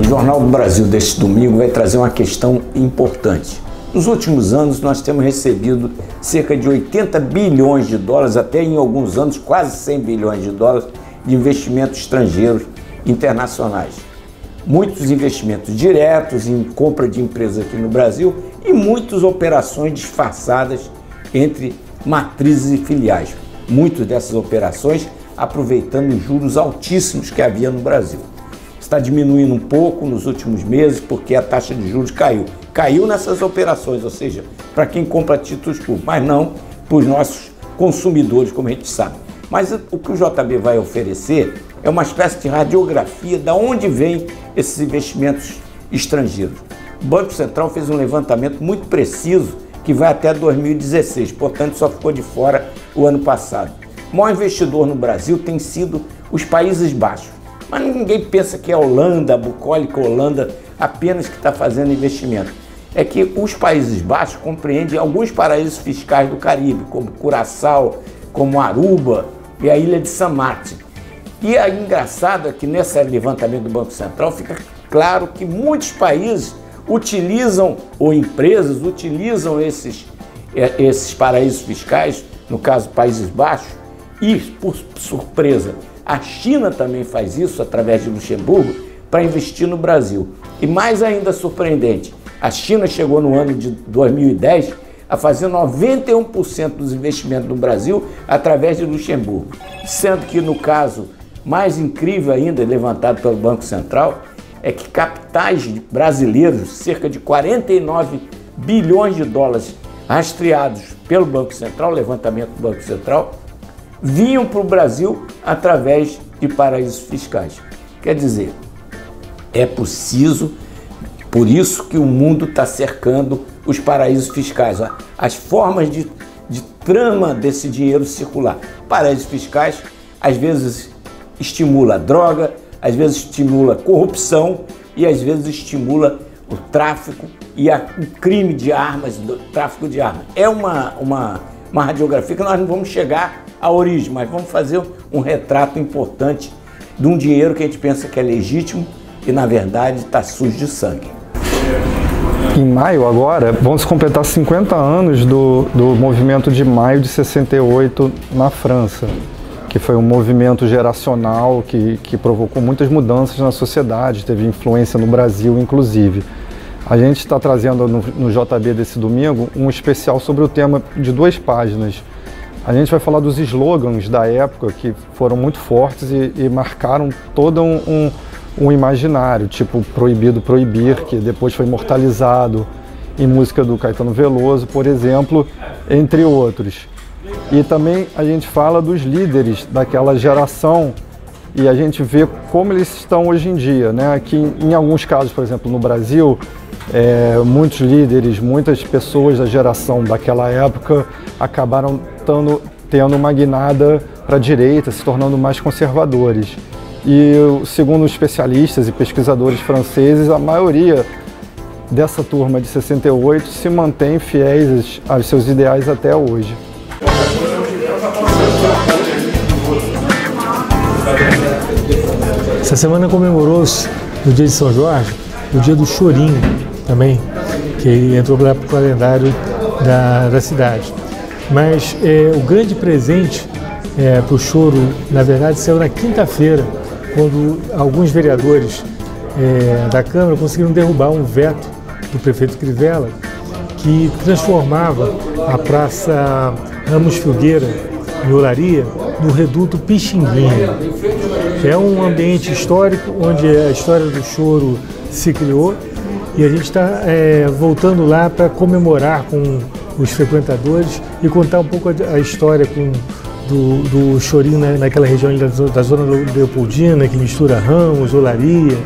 Jornal do Brasil deste domingo vai trazer uma questão importante. Nos últimos anos, nós temos recebido cerca de 80 bilhões de dólares, até em alguns anos quase 100 bilhões de dólares de investimentos estrangeiros internacionais. Muitos investimentos diretos em compra de empresas aqui no Brasil e muitas operações disfarçadas entre matrizes e filiais. Muitas dessas operações aproveitando os juros altíssimos que havia no Brasil. Está diminuindo um pouco nos últimos meses porque a taxa de juros caiu. Caiu nessas operações, ou seja, para quem compra títulos públicos, mas não para os nossos consumidores, como a gente sabe. Mas o que o JB vai oferecer é uma espécie de radiografia de onde vêm esses investimentos estrangeiros. O Banco Central fez um levantamento muito preciso que vai até 2016, portanto só ficou de fora o ano passado. O maior investidor no Brasil tem sido os Países Baixos. Mas ninguém pensa que é a Holanda, a bucólica Holanda, apenas que está fazendo investimento. É que os Países Baixos compreendem alguns paraísos fiscais do Caribe, como Curaçao, como Aruba e a ilha de San Martín. E é engraçado é que nesse levantamento do Banco Central fica claro que muitos países utilizam, ou empresas utilizam esses paraísos fiscais, no caso Países Baixos, e, por surpresa, a China também faz isso através de Luxemburgo para investir no Brasil. E mais ainda surpreendente, a China chegou no ano de 2010 a fazer 91% dos investimentos no Brasil através de Luxemburgo. Sendo que no caso mais incrível ainda, levantado pelo Banco Central, é que capitais brasileiros, cerca de 49 bilhões de dólares rastreados pelo Banco Central, levantamento do Banco Central, vinham para o Brasil através de paraísos fiscais. Quer dizer, é preciso, por isso que o mundo está cercando os paraísos fiscais, as formas de trama desse dinheiro circular. Paraísos fiscais, às vezes, estimula a droga, às vezes estimula a corrupção e às vezes estimula o tráfico e o crime de armas, o tráfico de armas. É uma radiografia que nós não vamos chegar à origem, mas vamos fazer um retrato importante de um dinheiro que a gente pensa que é legítimo e, na verdade, está sujo de sangue. Em maio agora, vão se completar 50 anos do movimento de maio de 68 na França, que foi um movimento geracional que provocou muitas mudanças na sociedade, teve influência no Brasil, inclusive. A gente está trazendo no JB desse domingo um especial sobre o tema de 2 páginas. A gente vai falar dos slogans da época que foram muito fortes e marcaram todo um imaginário, tipo Proibido Proibir, que depois foi imortalizado em música do Caetano Veloso, por exemplo, entre outros. E também a gente fala dos líderes daquela geração e a gente vê como eles estão hoje em dia, né? Que em alguns casos, por exemplo, no Brasil, muitos líderes, muitas pessoas da geração daquela época acabaram tendo uma guinada para a direita, se tornando mais conservadores. E, segundo especialistas e pesquisadores franceses, a maioria dessa turma de 68 se mantém fiéis aos seus ideais até hoje. Essa semana comemorou-se no dia de São Jorge, o dia do chorinho também, que entrou para o calendário da cidade. Mas o grande presente para o choro, na verdade, saiu na quinta-feira, quando alguns vereadores da Câmara conseguiram derrubar um veto do prefeito Crivella, que transformava a Praça Ramos Filgueira, em Olaria, no Reduto Pixinguinha. É um ambiente histórico onde a história do choro se criou e a gente está voltando lá para comemorar com os frequentadores e contar um pouco a história do chorinho naquela região da zona leopoldina, que mistura Ramos, Olaria,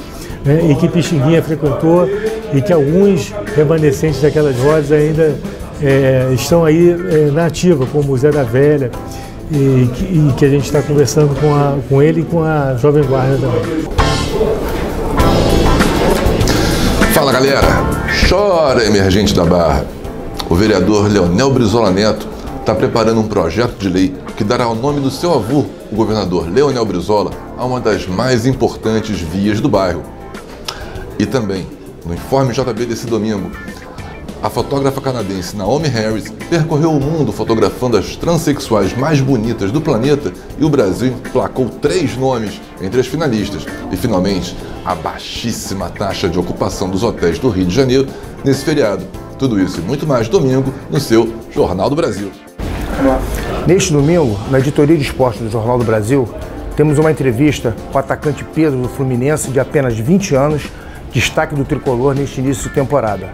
né, e que Pixinguinha frequentou e que alguns remanescentes daquelas rodas ainda estão aí na ativa, como o Zé da Velha, e que a gente está conversando com ele e com a Jovem Guarda também. Fala galera, chora emergente da Barra. O vereador Leonel Brizola Neto está preparando um projeto de lei que dará o nome do seu avô, o governador Leonel Brizola, a uma das mais importantes vias do bairro. E também, no Informe JB desse domingo, a fotógrafa canadense Naomi Harris percorreu o mundo fotografando as transexuais mais bonitas do planeta e o Brasil emplacou 3 nomes entre as finalistas. E, finalmente, a baixíssima taxa de ocupação dos hotéis do Rio de Janeiro nesse feriado. Tudo isso e muito mais domingo no seu Jornal do Brasil. Neste domingo, na editoria de esporte do Jornal do Brasil, temos uma entrevista com o atacante Pedro do Fluminense, de apenas 20 anos, destaque do tricolor neste início de temporada.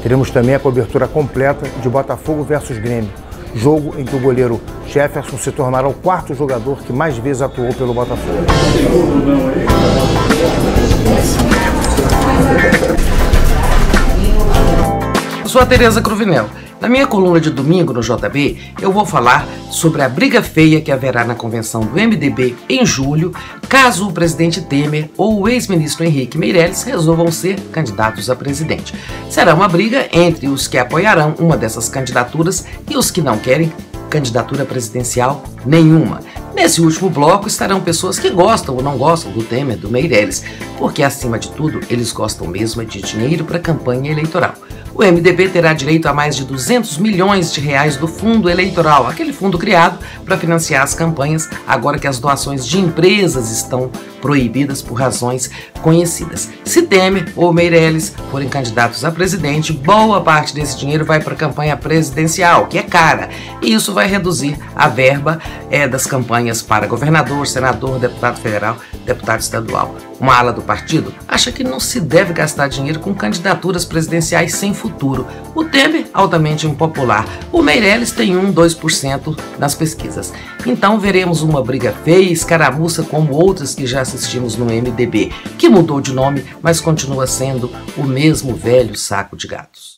Teremos também a cobertura completa de Botafogo versus Grêmio, jogo em que o goleiro Jefferson se tornará o 4º jogador que mais vezes atuou pelo Botafogo. Eu sou a Tereza Cruvinel. Na minha coluna de domingo no JB, eu vou falar sobre a briga feia que haverá na convenção do MDB em julho, caso o presidente Temer ou o ex-ministro Henrique Meirelles resolvam ser candidatos a presidente. Será uma briga entre os que apoiarão uma dessas candidaturas e os que não querem candidatura presidencial nenhuma. Nesse último bloco estarão pessoas que gostam ou não gostam do Temer, do Meirelles, porque acima de tudo eles gostam mesmo de dinheiro para campanha eleitoral. O MDB terá direito a mais de 200 milhões de reais do fundo eleitoral, aquele fundo criado para financiar as campanhas, agora que as doações de empresas estão proibidas por razões conhecidas. Se Temer ou Meirelles forem candidatos a presidente, boa parte desse dinheiro vai para a campanha presidencial, que é cara, e isso vai reduzir a verba das campanhas para governador, senador, deputado federal, deputado estadual. Uma ala do partido acha que não se deve gastar dinheiro com candidaturas presidenciais sem futuro. O Temer, altamente impopular. O Meirelles tem 2% nas pesquisas. Então veremos uma briga feia, escaramuça como outras que já assistimos no MDB, que mudou de nome, mas continua sendo o mesmo velho saco de gatos.